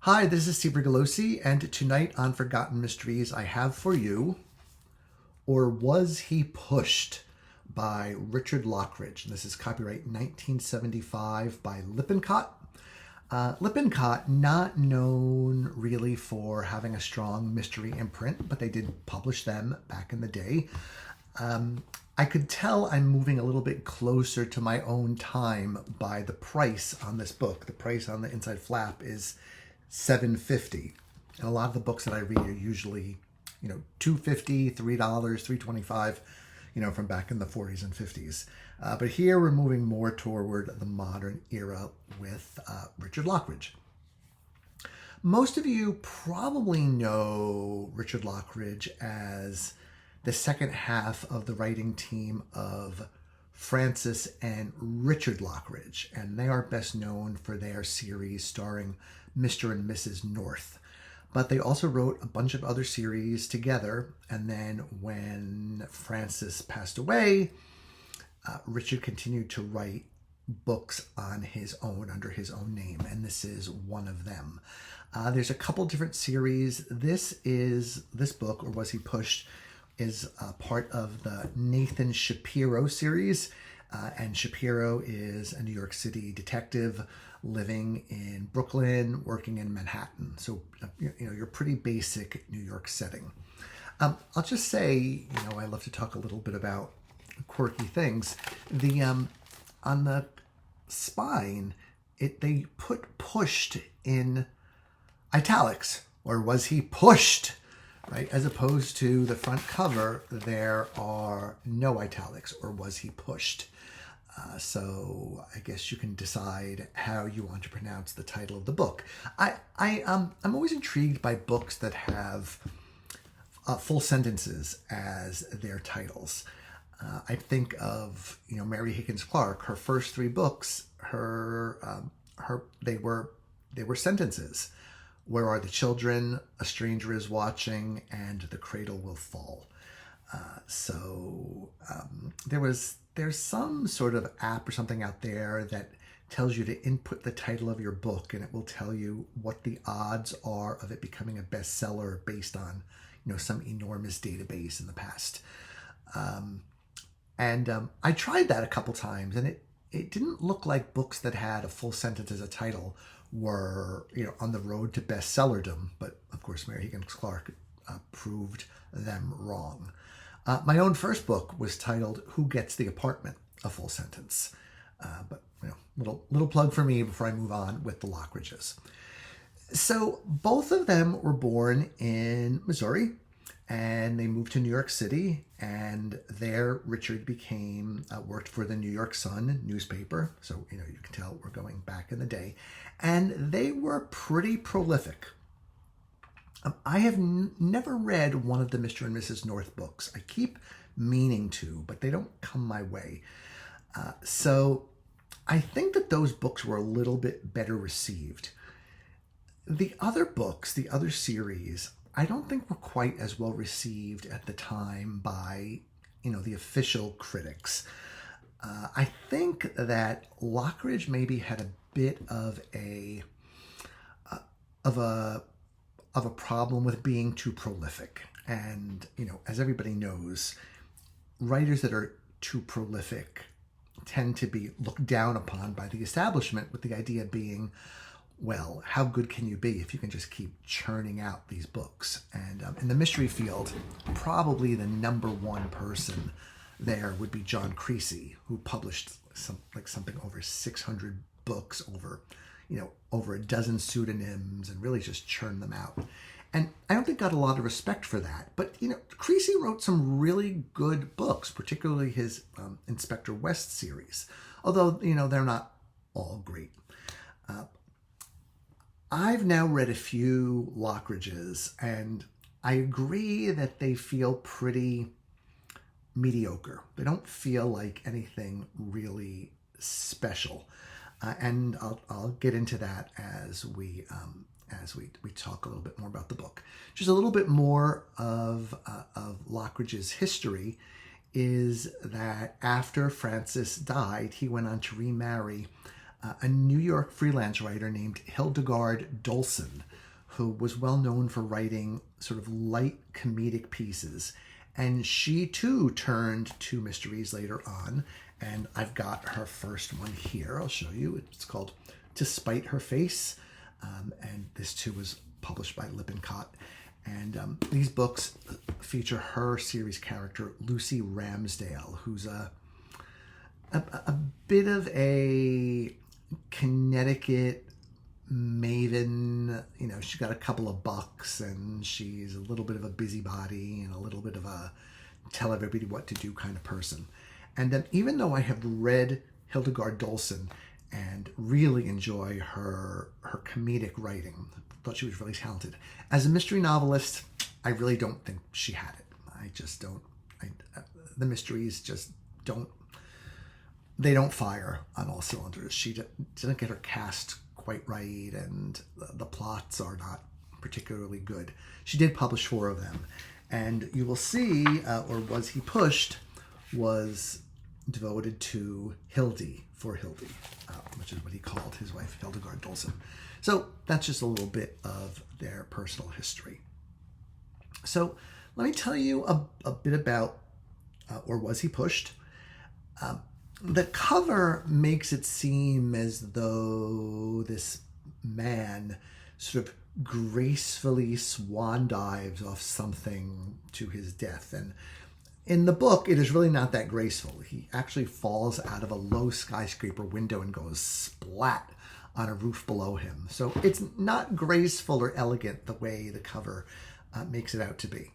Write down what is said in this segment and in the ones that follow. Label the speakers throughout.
Speaker 1: Hi, this is Steve Rigolosi, and tonight on Forgotten Mysteries, I have for you Or Was He Pushed by Richard Lockridge. And this is copyright 1975 by Lippincott. Lippincott, not known really for having a strong mystery imprint, but they did publish them back in the day. I could tell I'm moving a little bit closer to my own time by the price on this book. The price on the inside flap is $7.50. And a lot of the books that I read are usually, $2.50, $3, $3.25, from back in the 40s and 50s. But here we're moving more toward the modern era with Richard Lockridge. Most of you probably know Richard Lockridge as the second half of the writing team of Francis and Richard Lockridge, and they are best known for their series starring Mr. and Mrs. North. But they also wrote a bunch of other series together, and then when Francis passed away, Richard continued to write books on his own, under his own name, and this is one of them. There's a couple different series. This book, Or Was He Pushed, is part of the Nathan Shapiro series. And Shapiro is a New York City detective living in Brooklyn, working in Manhattan. So, your pretty basic New York setting. I'll just say, I love to talk a little bit about quirky things. On the spine, they put pushed in italics. Or was he pushed? Right? As opposed to the front cover, there are no italics, or was he pushed? So I guess you can decide how you want to pronounce the title of the book. I'm always intrigued by books that have full sentences as their titles. I think of Mary Higgins Clark. Her first three books, they were sentences. Where Are the Children? A Stranger is Watching, and The Cradle Will Fall. There's some sort of app or something out there that tells you to input the title of your book, and it will tell you what the odds are of it becoming a bestseller based on, some enormous database in the past. I tried that a couple times, and it didn't look like books that had a full sentence as a title were, on the road to bestsellerdom. But of course, Mary Higgins Clark proved them wrong. My own first book was titled Who Gets the Apartment? A full sentence. But little plug for me before I move on with the Lockridges. So both of them were born in Missouri, and they moved to New York City, and there Richard worked for the New York Sun newspaper. So, you can tell we're going back in the day. And they were pretty prolific. I have never read one of the Mr. and Mrs. North books. I keep meaning to, but they don't come my way. So I think that those books were a little bit better received. The other books, the other series, I don't think were quite as well received at the time by, the official critics. I think that Lockridge maybe had a bit of a problem with being too prolific. And, as everybody knows, writers that are too prolific tend to be looked down upon by the establishment, with the idea being, well, how good can you be if you can just keep churning out these books? And in the mystery field, probably the number one person there would be John Creasy, who published something over 600 books over a dozen pseudonyms, and really just churned them out. And I don't think got a lot of respect for that. But, Creasy wrote some really good books, particularly his Inspector West series. Although, they're not all great. I've now read a few Lockridges, and I agree that they feel pretty mediocre. They don't feel like anything really special. And I'll get into that as we talk a little bit more about the book. Just a little bit more of Lockridge's history is that after Francis died, he went on to remarry a New York freelance writer named Hildegard Dolson. who was well known for writing sort of light comedic pieces. And she too turned to mysteries later on. And I've got her first one here. I'll show you. It's called To Spite Her Face. And this too was published by Lippincott. And these books feature her series character, Lucy Ramsdale, who's a bit of a Connecticut maven. You know, she's got a couple of bucks and she's a little bit of a busybody and a little bit of a tell everybody what to do kind of person. And then even though I have read Hildegard Dolson and really enjoy her comedic writing, thought she was really talented, as a mystery novelist, I really don't think she had it. I just don't. The mysteries just don't. They don't fire on all cylinders. She didn't get her cast quite right, and the plots are not particularly good. She did publish 4 of them, and you will see, or Was He Pushed, was devoted to Hildy, which is what he called his wife, Hildegard Dolson. So that's just a little bit of their personal history. So let me tell you a bit about Or Was He Pushed? The cover makes it seem as though this man sort of gracefully swan dives off something to his death. And in the book, it is really not that graceful. He actually falls out of a low skyscraper window and goes splat on a roof below him. So it's not graceful or elegant the way the cover makes it out to be.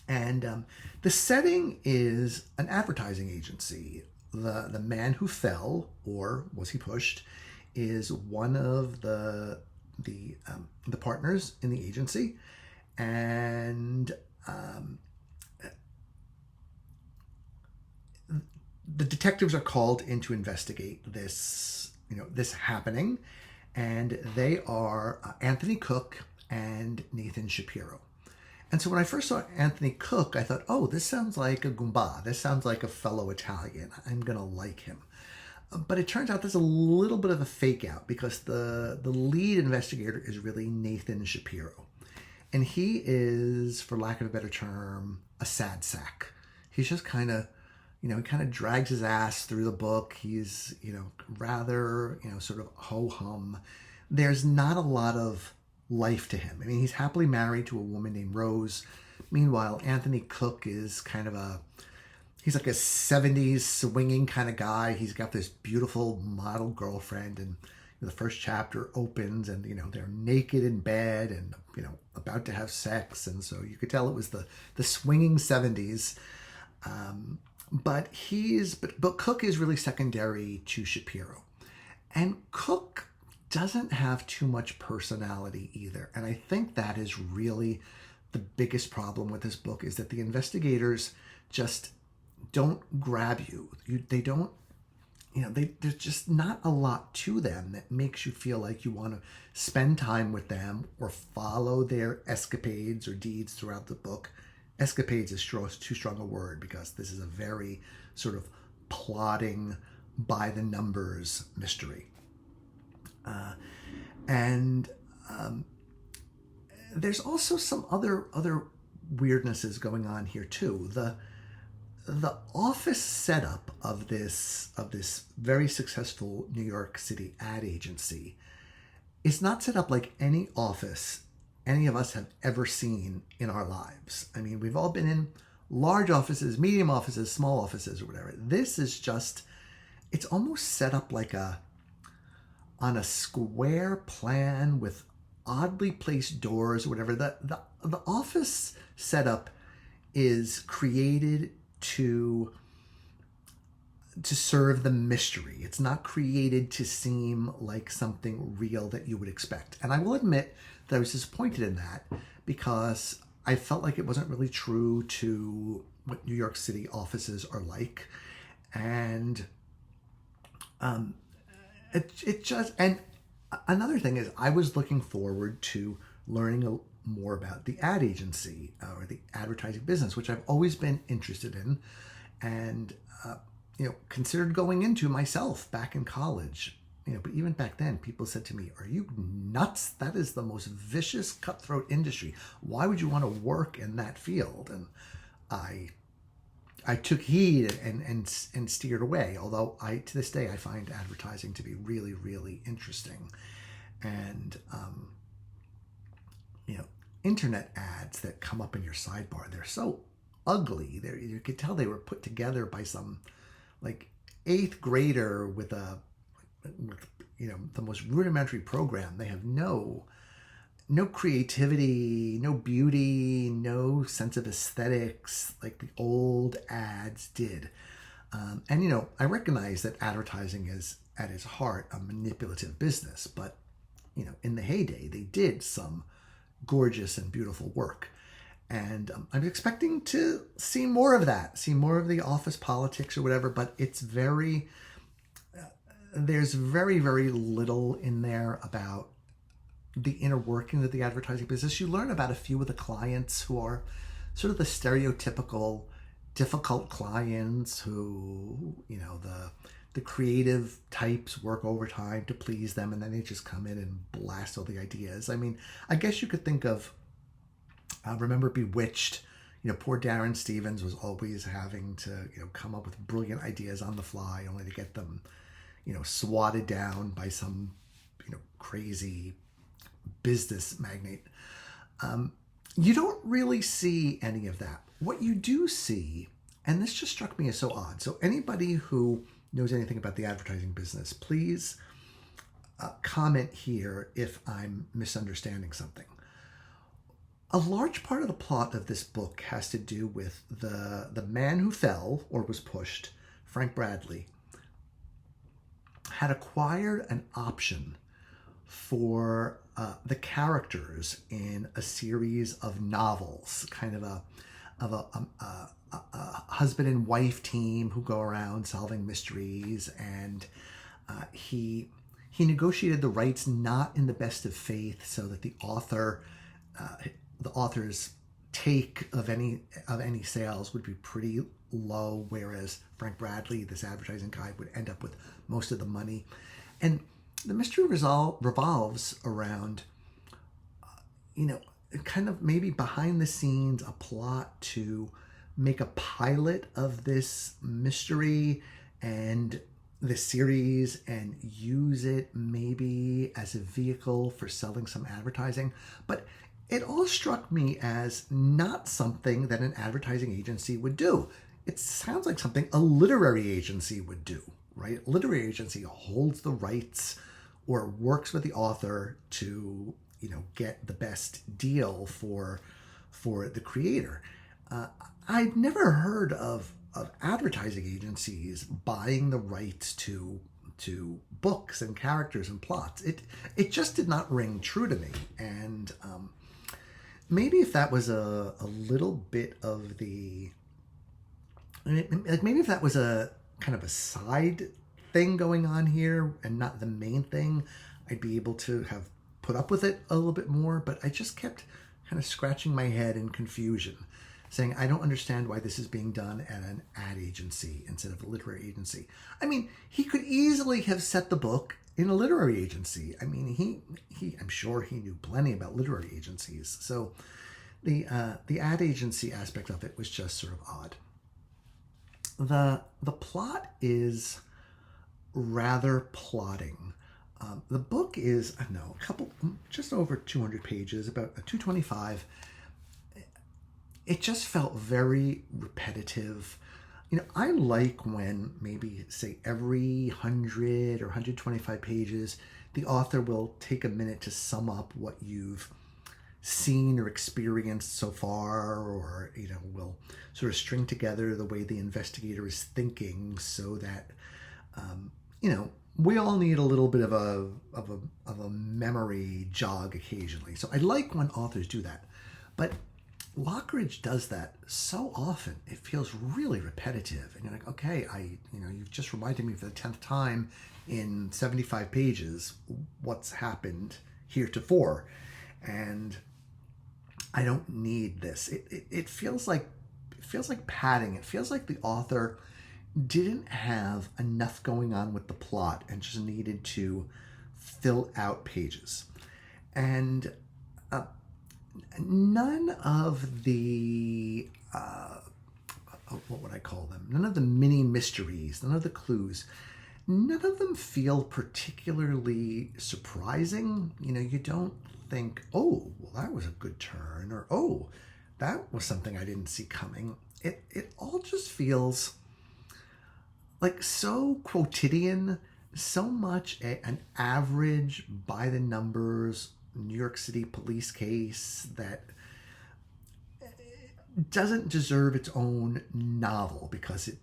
Speaker 1: And the setting is an advertising agency. The man who fell, or was he pushed, is one of the partners in the agency, and the detectives are called in to investigate this happening, and they are Anthony Cook and Nathan Shapiro. And so when I first saw Anthony Cook, I thought, oh, this sounds like a Goomba. This sounds like a fellow Italian. I'm going to like him. But it turns out there's a little bit of a fake out, because the lead investigator is really Nathan Shapiro. And he is, for lack of a better term, a sad sack. He's just kind of, he kind of drags his ass through the book. He's, rather, sort of ho-hum. There's not a lot of life to him. I mean, he's happily married to a woman named Rose. Meanwhile, Anthony Cook is kind of he's like a 70s swinging kind of guy. He's got this beautiful model girlfriend, and the first chapter opens and, they're naked in bed and, about to have sex. And so you could tell it was the swinging 70s. But Cook is really secondary to Shapiro. And Cook doesn't have too much personality either. And I think that is really the biggest problem with this book, is that the investigators just don't grab you. They don't, there's just not a lot to them that makes you feel like you want to spend time with them or follow their escapades or deeds throughout the book. Escapades is too strong a word, because this is a very sort of plodding, by the numbers mystery. And there's also some other weirdnesses going on here too. The office setup of this very successful New York City ad agency is not set up like any office any of us have ever seen in our lives. I mean, we've all been in large offices, medium offices, small offices, or whatever. This is just, it's almost set up like on a square plan with oddly placed doors or whatever. The office setup is created to serve the mystery. It's not created to seem like something real that you would expect. And I will admit that I was disappointed in that, because I felt like it wasn't really true to what New York City offices are like. And it just, and another thing is, I was looking forward to learning more about the ad agency or the advertising business, which I've always been interested in, and considered going into myself back in college. but even back then, people said to me, "Are you nuts? That is the most vicious, cutthroat industry. Why would you want to work in that field?" And I took heed and steered away. Although to this day, I find advertising to be really, really interesting. And internet ads that come up in your sidebar, they're so ugly. You could tell they were put together by some like eighth grader with the most rudimentary program. They have no creativity, no beauty, no sense of aesthetics like the old ads did. And I recognize that advertising is at its heart a manipulative business, but in the heyday, they did some gorgeous and beautiful work. And I'm expecting to see more of that, see more of the office politics or whatever, but it's there's very, very little in there about the inner working of the advertising business. You learn about a few of the clients who are sort of the stereotypical difficult clients who, the creative types work overtime to please them, and then they just come in and blast all the ideas. I mean, I guess you could think of, remember Bewitched? Poor Darren Stevens was always having to, come up with brilliant ideas on the fly, only to get them, swatted down by some, crazy business magnate. You don't really see any of that. What you do see, and this just struck me as so odd. So anybody who knows anything about the advertising business, please comment here if I'm misunderstanding something. A large part of the plot of this book has to do with the man who fell or was pushed, Frank Bradley, had acquired an option for the characters in a series of novels, kind of a husband and wife team who go around solving mysteries, and he negotiated the rights not in the best of faith, so that the author's take of any sales would be pretty low, whereas Frank Bradley, this advertising guy, would end up with most of the money. And the mystery revolves around, kind of maybe behind the scenes, a plot to make a pilot of this mystery and the series and use it maybe as a vehicle for selling some advertising. But it all struck me as not something that an advertising agency would do. It sounds like something a literary agency would do, right? A literary agency holds the rights or works with the author to, get the best deal for the creator. I'd never heard of advertising agencies buying the rights to books and characters and plots. It just did not ring true to me. And maybe if that was a little bit of the, like maybe if that was a kind of a side thing going on here and not the main thing, I'd be able to have put up with it a little bit more. But I just kept kind of scratching my head in confusion, saying, I don't understand why this is being done at an ad agency instead of a literary agency. I mean, he could easily have set the book in a literary agency. I mean, he I'm sure he knew plenty about literary agencies. So the ad agency aspect of it was just sort of odd. The plot is rather plodding. The book is, just over 200 pages, about 225. It just felt very repetitive. I like when maybe, say, every 100 or 125 pages, the author will take a minute to sum up what you've seen or experienced so far, or, will sort of string together the way the investigator is thinking, so that, we all need a little bit of a memory jog occasionally. So I like when authors do that. But Lockridge does that so often, it feels really repetitive. And you're like, okay, you've just reminded me for the 10th time in 75 pages what's happened heretofore. And I don't need this. It feels like padding. It feels like the author didn't have enough going on with the plot and just needed to fill out pages. And none of the, what would I call them? None of the mini mysteries, none of the clues, none of them feel particularly surprising. You don't think, oh, well, that was a good turn, or oh, that was something I didn't see coming. It all just feels like so quotidian, so much an average, by the numbers New York City police case that doesn't deserve its own novel, because it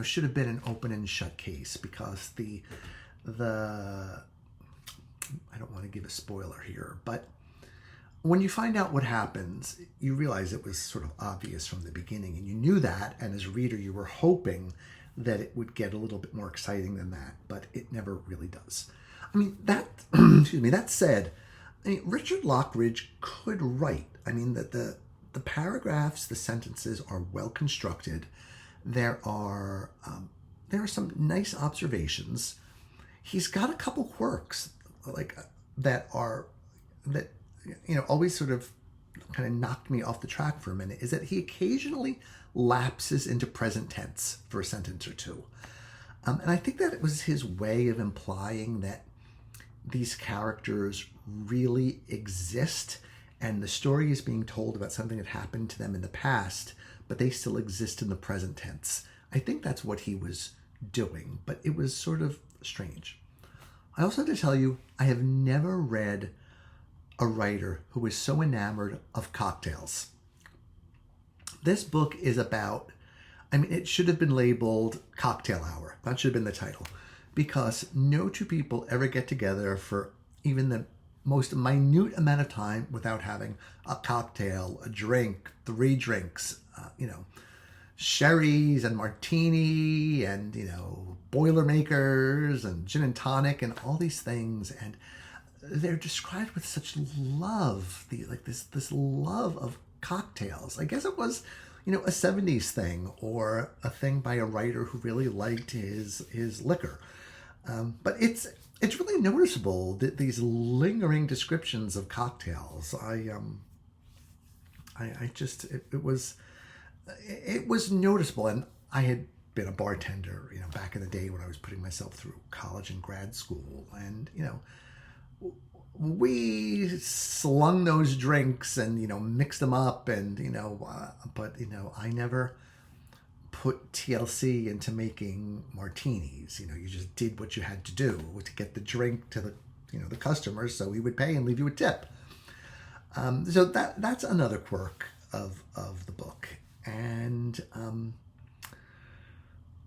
Speaker 1: should have been an open and shut case, because the I don't want to give a spoiler here, but when you find out what happens, you realize it was sort of obvious from the beginning, and you knew that, and as a reader you were hoping that it would get a little bit more exciting than that, but it never really does. I mean, that excuse me, that said, Richard Lockridge could write. I mean, the paragraphs, the sentences are well constructed. There are some nice observations. He's got a couple quirks that always sort of kind of knocked me off the track for a minute, is that he occasionally lapses into present tense for a sentence or two. And I think that it was his way of implying that these characters really exist, and the story is being told about something that happened to them in the past, but they still exist in the present tense. I think that's what he was doing, but it was sort of strange. I also have to tell you, I have never read a writer who was so enamored of cocktails. This book is about, it should have been labeled Cocktail Hour. That should have been the title, because no two people ever get together for even the most minute amount of time without having a cocktail, a drink, 3 drinks, sherries and martini and, Boilermakers and gin and tonic and all these things. And they're described with such love, this love of cocktails. I guess it was, a 70s thing, or a thing by a writer who really liked his liquor. But it's really noticeable that these lingering descriptions of cocktails. It was noticeable, and I had been a bartender, back in the day when I was putting myself through college and grad school, and we slung those drinks and mixed them up, and but I never put TLC into making martinis. You just did what you had to do to get the drink to the the customers, so he would pay and leave you a tip. So that's another quirk of the book, and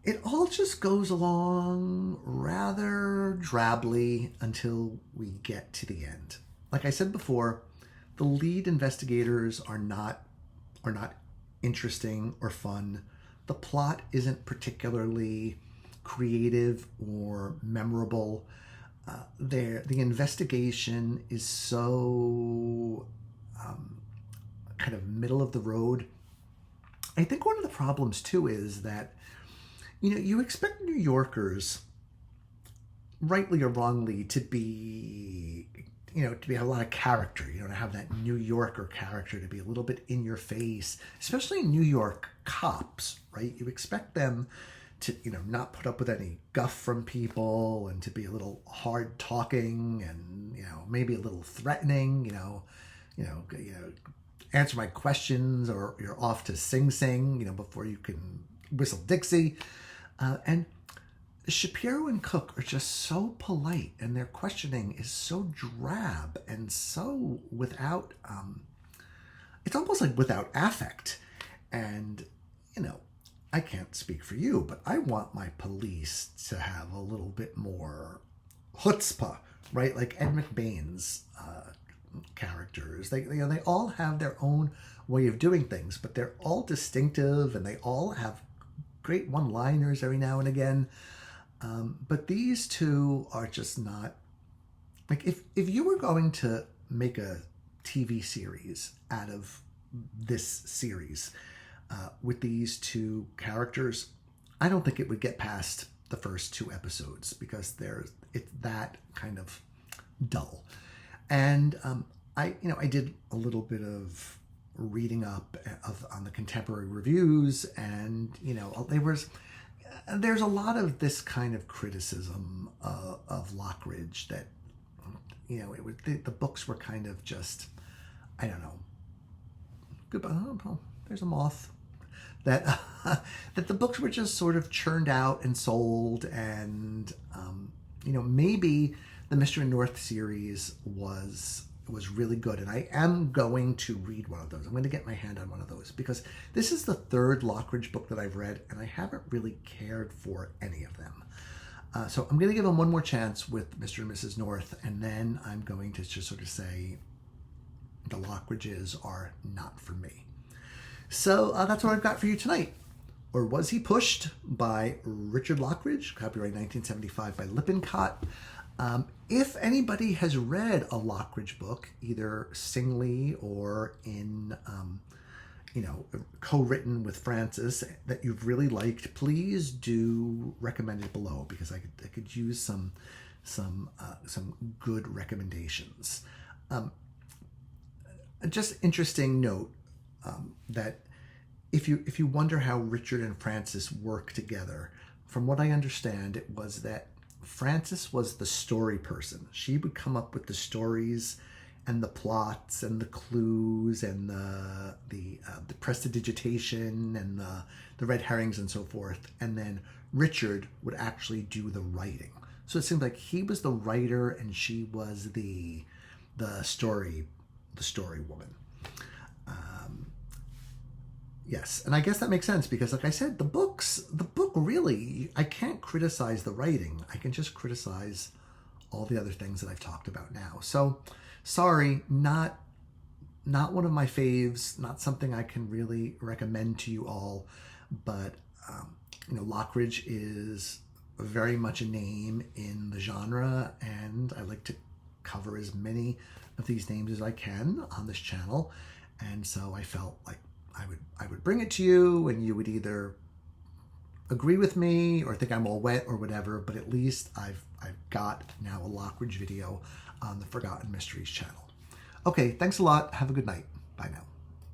Speaker 1: it all just goes along rather drably until we get to the end. Like I said before, the lead investigators are not interesting or fun. The plot isn't particularly creative or memorable. The investigation is so kind of middle of the road. I think one of the problems too is that you expect New Yorkers, rightly or wrongly, to be have a lot of character, to have that New Yorker character, to be a little bit in your face, especially New York cops, right? You expect them to, not put up with any guff from people, and to be a little hard talking, and, maybe a little threatening, answer my questions, or you're off to Sing Sing, before you can whistle Dixie. And Shapiro and Cook are just so polite, and their questioning is so drab and so without, it's almost like without affect. And, I can't speak for you, but I want my police to have a little bit more chutzpah, right? Like Ed McBain's characters. They all have their own way of doing things, but they're all distinctive, and they all have great one-liners every now and again. But these two are just not, like, if you were going to make a TV series out of this series with these two characters, I don't think it would get past the first 2 episodes because it's that kind of dull. And I did a little bit of reading up on the contemporary reviews, and there's a lot of this kind of criticism of Lockridge that the books were kind of just, I don't know, goodbye. Oh, there's a moth. That that the books were just sort of churned out and sold, and maybe the Mr. North series was really good, and I am going to read one of those. I'm going to get my hand on one of those because this is the 3rd Lockridge book that I've read, and I haven't really cared for any of them. So I'm going to give them one more chance with Mr. and Mrs. North, and then I'm going to just sort of say the Lockridges are not for me. So that's what I've got for you tonight. Or Was He Pushed by Richard Lockridge, copyright 1975 by Lippincott. If anybody has read a Lockridge book, either singly or in, co-written with Francis that you've really liked, please do recommend it below because I could use some good recommendations. Just interesting note that if you wonder how Richard and Francis work together, from what I understand, it was that Frances was the story person. She would come up with the stories and the plots and the clues and the prestidigitation and the red herrings and so forth. And then Richard would actually do the writing. So it seemed like he was the writer and she was the story woman. Yes, and I guess that makes sense because, like I said, the book really, I can't criticize the writing. I can just criticize all the other things that I've talked about now. So, sorry, not one of my faves, not something I can really recommend to you all, but, Lockridge is very much a name in the genre, and I like to cover as many of these names as I can on this channel, and so I felt like I would bring it to you and you would either agree with me or think I'm all wet or whatever, but at least I've got now a Lockridge video on the Forgotten Mysteries channel. Okay, thanks a lot. Have a good night. Bye now.